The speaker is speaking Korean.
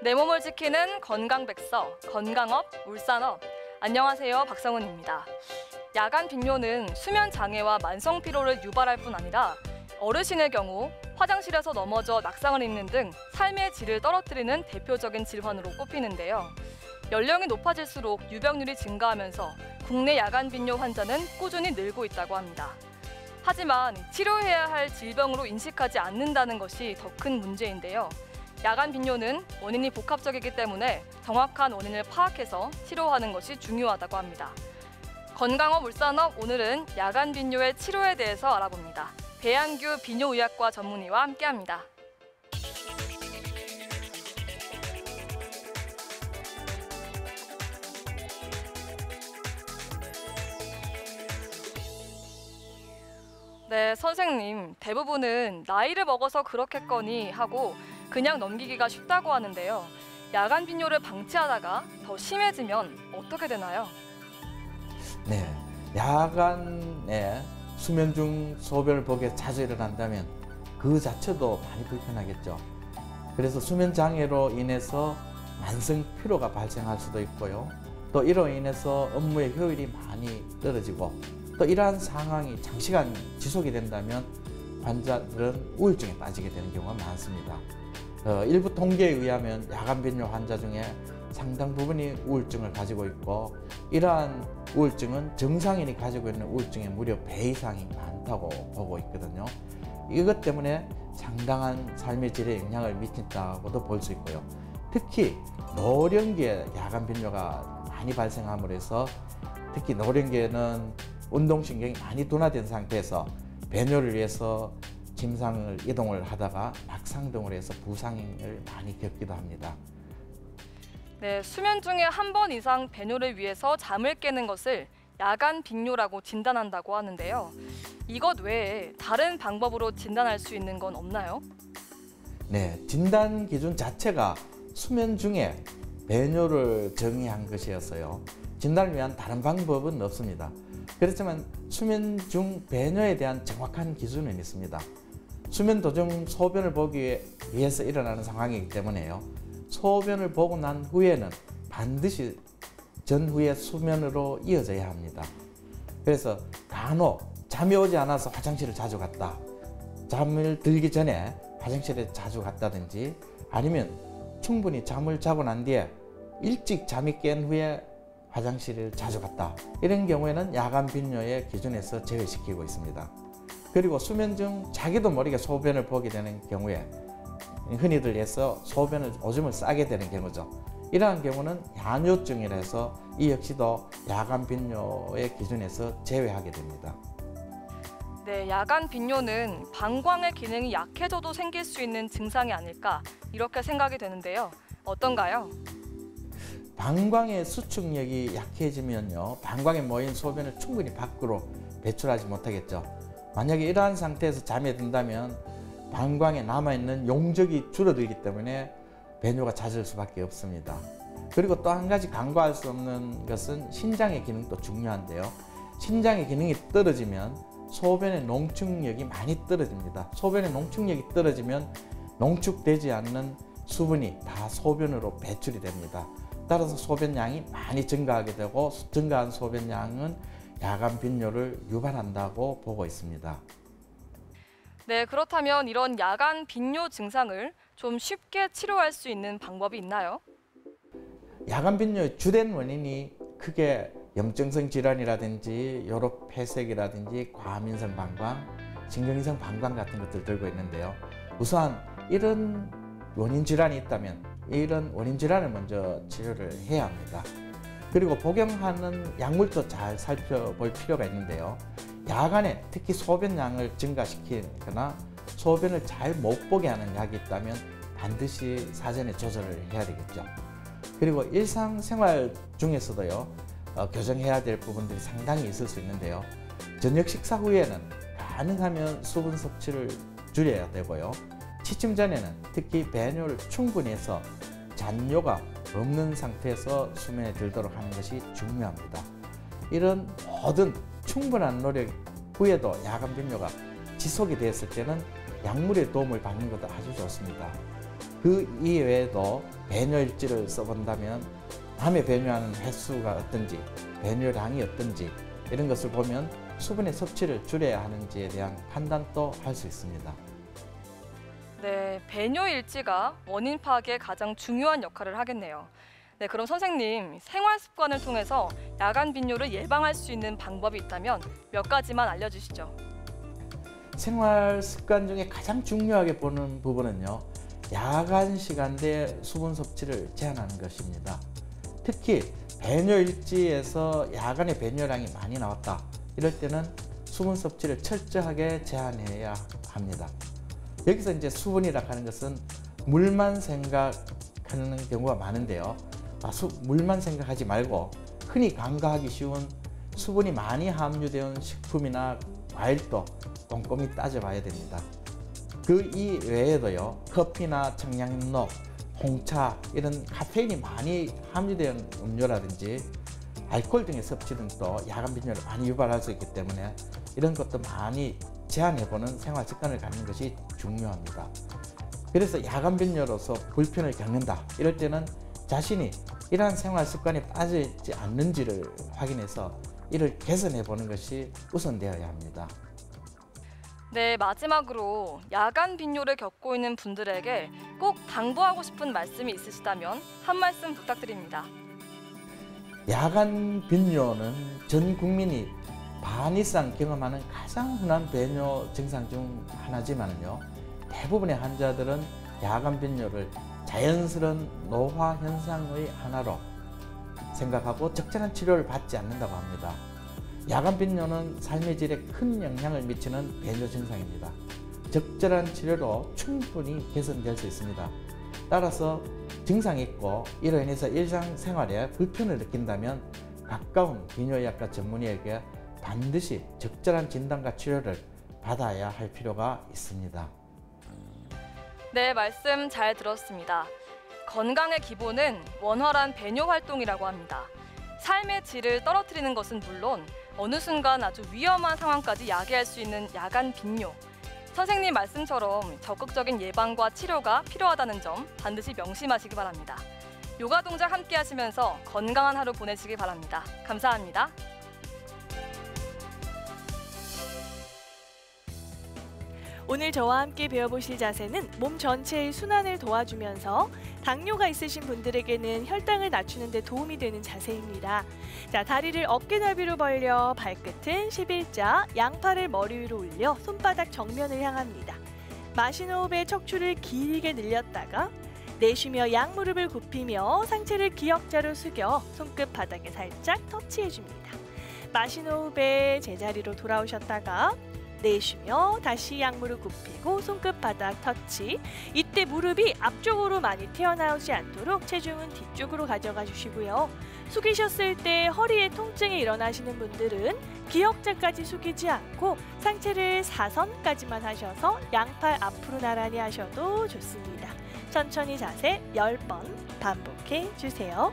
내 몸을 지키는 건강백서, 건강업, 울산업. 안녕하세요, 박성은입니다. 야간 빈뇨는 수면 장애와 만성 피로를 유발할 뿐 아니라 어르신의 경우 화장실에서 넘어져 낙상을 입는 등 삶의 질을 떨어뜨리는 대표적인 질환으로 꼽히는데요. 연령이 높아질수록 유병률이 증가하면서 국내 야간 빈뇨 환자는 꾸준히 늘고 있다고 합니다. 하지만 치료해야 할 질병으로 인식하지 않는다는 것이 더 큰 문제인데요. 야간 빈뇨는 원인이 복합적이기 때문에 정확한 원인을 파악해서 치료하는 것이 중요하다고 합니다. 건강업 울산업 오늘은 야간 빈뇨의 치료에 대해서 알아봅니다. 배양규 빈뇨의학과 전문의와 함께합니다. 네, 선생님. 대부분은 나이를 먹어서 그렇겠거니 하고 그냥 넘기기가 쉽다고 하는데요. 야간 빈뇨를 방치하다가 더 심해지면 어떻게 되나요? 네, 야간에 수면 중 소변을 보게 자주 일어난다면 그 자체도 많이 불편하겠죠. 그래서 수면 장애로 인해서 만성 피로가 발생할 수도 있고요. 또 이로 인해서 업무의 효율이 많이 떨어지고 또 이러한 상황이 장시간 지속이 된다면 환자들은 우울증에 빠지게 되는 경우가 많습니다. 일부 통계에 의하면 야간 빈뇨 환자 중에 상당 부분이 우울증을 가지고 있고 이러한 우울증은 정상인이 가지고 있는 우울증의 무려 배 이상이 많다고 보고 있거든요. 이것 때문에 상당한 삶의 질에 영향을 미친다고도 볼 수 있고요. 특히 노령기에 야간 빈뇨가 많이 발생함으로 해서 특히 노령기에는 운동신경이 많이 둔화된 상태에서 배뇨를 위해서 침상을 이동을 하다가 낙상 등으로 해서 부상을 많이 겪기도 합니다. 네, 수면 중에 한 번 이상 배뇨를 위해서 잠을 깨는 것을 야간 빈뇨라고 진단한다고 하는데요. 이것 외에 다른 방법으로 진단할 수 있는 건 없나요? 네, 진단 기준 자체가 수면 중에 배뇨를 정의한 것이었어요. 진단을 위한 다른 방법은 없습니다. 그렇지만 수면 중 배뇨에 대한 정확한 기준은 있습니다. 수면 도중 소변을 보기 위해서 일어나는 상황이기 때문에요. 소변을 보고 난 후에는 반드시 전후의 수면으로 이어져야 합니다. 그래서 간혹 잠이 오지 않아서 화장실을 자주 갔다. 잠을 들기 전에 화장실에 자주 갔다든지 아니면 충분히 잠을 자고 난 뒤에 일찍 잠이 깬 후에 화장실을 자주 갔다. 이런 경우에는 야간 빈뇨의 기준에서 제외시키고 있습니다. 그리고 수면 중 자기도 모르게 소변을 보게 되는 경우에 흔히들 해서 소변을 오줌을 싸게 되는 경우죠. 이러한 경우는 야뇨증이라 해서 이 역시도 야간 빈뇨의 기준에서 제외하게 됩니다. 네, 야간 빈뇨는 방광의 기능이 약해져도 생길 수 있는 증상이 아닐까 이렇게 생각이 되는데요. 어떤가요? 방광의 수축력이 약해지면요, 방광에 모인 소변을 충분히 밖으로 배출하지 못하겠죠. 만약에 이러한 상태에서 잠에 든다면 방광에 남아있는 용적이 줄어들기 때문에 배뇨가 잦을 수밖에 없습니다. 그리고 또 한 가지 간과할 수 없는 것은 신장의 기능도 중요한데요. 신장의 기능이 떨어지면 소변의 농축력이 많이 떨어집니다. 소변의 농축력이 떨어지면 농축되지 않는 수분이 다 소변으로 배출이 됩니다. 따라서 소변량이 많이 증가하게 되고 증가한 소변량은 야간 빈뇨를 유발한다고 보고 있습니다. 네, 그렇다면 이런 야간 빈뇨 증상을 좀 쉽게 치료할 수 있는 방법이 있나요? 야간 빈뇨의 주된 원인이 크게 염증성 질환이라든지 요로 폐색이라든지 과민성 방광, 신경성 방광 같은 것들을 들고 있는데요. 우선 이런 원인 질환이 있다면 이런 원인 질환을 먼저 치료를 해야 합니다. 그리고 복용하는 약물도 잘 살펴볼 필요가 있는데요. 야간에 특히 소변량을 증가시키거나 소변을 잘 못 보게 하는 약이 있다면 반드시 사전에 조절을 해야 되겠죠. 그리고 일상생활 중에서도요, 교정해야 될 부분들이 상당히 있을 수 있는데요. 저녁 식사 후에는 가능하면 수분 섭취를 줄여야 되고요. 취침 전에는 특히 배뇨를 충분히 해서 잔뇨가 없는 상태에서 수면에 들도록 하는 것이 중요합니다. 이런 모든 충분한 노력 후에도 야간 빈뇨가 지속이 되었을 때는 약물의 도움을 받는 것도 아주 좋습니다. 그 이외에도 배뇨일지를 써본다면 밤에 배뇨하는 횟수가 어떤지, 배뇨량이 어떤지 이런 것을 보면 수분의 섭취를 줄여야 하는지에 대한 판단도 할 수 있습니다. 네, 배뇨 일지가 원인 파악에 가장 중요한 역할을 하겠네요. 네, 그럼 선생님, 생활 습관을 통해서 야간 빈뇨를 예방할 수 있는 방법이 있다면 몇 가지만 알려주시죠. 생활 습관 중에 가장 중요하게 보는 부분은요, 야간 시간대에 수분 섭취를 제한하는 것입니다. 특히 배뇨일지에서 야간에 배뇨량이 많이 나왔다, 이럴 때는 수분 섭취를 철저하게 제한해야 합니다. 여기서 이제 수분이라 하는 것은 물만 생각하는 경우가 많은데요. 물만 생각하지 말고 흔히 간과하기 쉬운 수분이 많이 함유되어 식품이나 과일도 꼼꼼히 따져봐야 됩니다. 그 이외에도요, 커피나 청량로, 홍차 이런 카페인이 많이 함유된 음료라든지 알코올 등의 섭취 등도 야간 빈뇨를 많이 유발할 수 있기 때문에 이런 것도 많이 제한해보는 생활 습관을 갖는 것이 중요합니다. 그래서 야간 빈뇨로서 불편을 겪는다, 이럴 때는 자신이 이러한 생활 습관에 빠지지 않는지를 확인해서 이를 개선해보는 것이 우선되어야 합니다. 네, 마지막으로 야간 빈뇨를 겪고 있는 분들에게 꼭 당부하고 싶은 말씀이 있으시다면 한 말씀 부탁드립니다. 야간 빈뇨는 전 국민이 반 이상 경험하는 가장 흔한 배뇨 증상 중 하나지만요, 대부분의 환자들은 야간 빈뇨를 자연스러운 노화 현상의 하나로 생각하고 적절한 치료를 받지 않는다고 합니다. 야간 빈뇨는 삶의 질에 큰 영향을 미치는 배뇨 증상입니다. 적절한 치료로 충분히 개선될 수 있습니다. 따라서 증상이 있고 이로 인해서 일상생활에 불편을 느낀다면 가까운 빈뇨의학과 전문의에게 반드시 적절한 진단과 치료를 받아야 할 필요가 있습니다. 네, 말씀 잘 들었습니다. 건강의 기본은 원활한 배뇨 활동이라고 합니다. 삶의 질을 떨어뜨리는 것은 물론 어느 순간 아주 위험한 상황까지 야기할 수 있는 야간 빈뇨. 선생님 말씀처럼 적극적인 예방과 치료가 필요하다는 점 반드시 명심하시기 바랍니다. 요가 동작 함께 하시면서 건강한 하루 보내시기 바랍니다. 감사합니다. 오늘 저와 함께 배워보실 자세는 몸 전체의 순환을 도와주면서 당뇨가 있으신 분들에게는 혈당을 낮추는 데 도움이 되는 자세입니다. 자, 다리를 어깨 넓이로 벌려 발끝은 11자, 양팔을 머리 위로 올려 손바닥 정면을 향합니다. 마신 호흡에 척추를 길게 늘렸다가 내쉬며 양무릎을 굽히며 상체를 기역자로 숙여 손끝 바닥에 살짝 터치해줍니다. 마신 호흡에 제자리로 돌아오셨다가 내쉬며 다시 양무릎 굽히고 손끝 바닥 터치. 이때 무릎이 앞쪽으로 많이 튀어나오지 않도록 체중은 뒤쪽으로 가져가 주시고요. 숙이셨을 때 허리에 통증이 일어나시는 분들은 기역자까지 숙이지 않고 상체를 4선까지만 하셔서 양팔 앞으로 나란히 하셔도 좋습니다. 천천히 자세 10번 반복해 주세요.